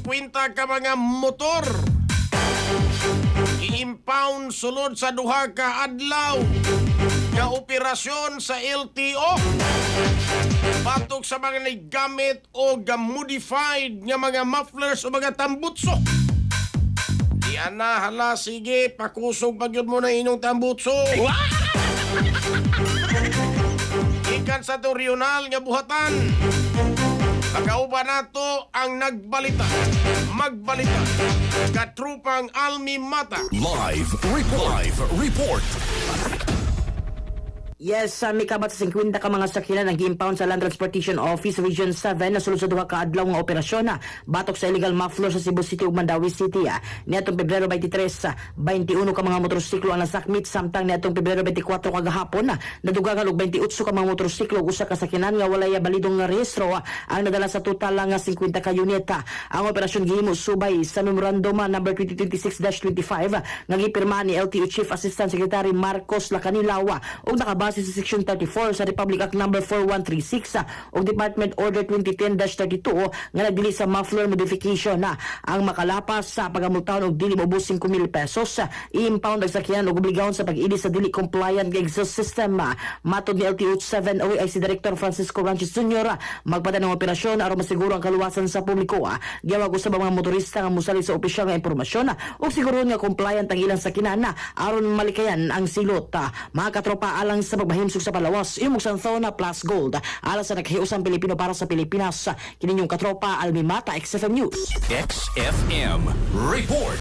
50 ka mga motor. I-impound sulod sa duha ka adlaw nga operasyon sa LTO. Batok sa mga naggamit o modified nga mga mufflers o mga tambutso. Diyan na, hala, sige, pakusog pag yun mo na inyong tambutso. Ikan sa itong regional nga buhatan. Pagkauba nato ang nagbalita, magbalita, katrupang Almi Mata. Live report. Yes, may kabat sa 50 ka mga sakinan ang impound sa Land Transportation Office Region 7 na sulod sa duha ka adlaw nga operasyon batok sa illegal muffler sa Cebu City ug Mandawi City. Niadtong Pebrero 23, 21 ka mga motorsiklo ang nasakmit samtang niadtong Pebrero 24 kagahapon nadugangan og 28 ka mga motorsiklo ug usa ka sakinan nga walay balidong nga rehistro ang nadala sa total nga 50 ka unit. Ang operasyon gihimo subay sa memorandum number 2026-25 nga gipirma ni LTO Chief Assistant Secretary Marcos Lacanilawa ug nakabase sa Section 34 sa Republic Act number 4136 o Department Order 2010-32 nga nagdili sa muffler modification ang makalapas sa pagamultaon og dili moubos 5,000 pesos. I-impound ang sakyanan og obligahon sa pag-ili sa dili compliant nga exhaust system. Matod ni LTO 7 OIC Director Francisco Ranches Jr. magpada ng operasyon aron masiguro ang kaluwasan sa publiko. Giawag usab ang mga motorista nga musali sa opisyal nga impormasyon ug siguro nga compliant ang ilang sakyanan aron malikayan ang silot. Mga katropa, alang sa pagbahimsog sa palawas, imong Santhona Plus Gold alang sa naghiusang Pilipino para sa Pilipinas. Kininyong katropa, Almi Mata, XFM News. XFM report.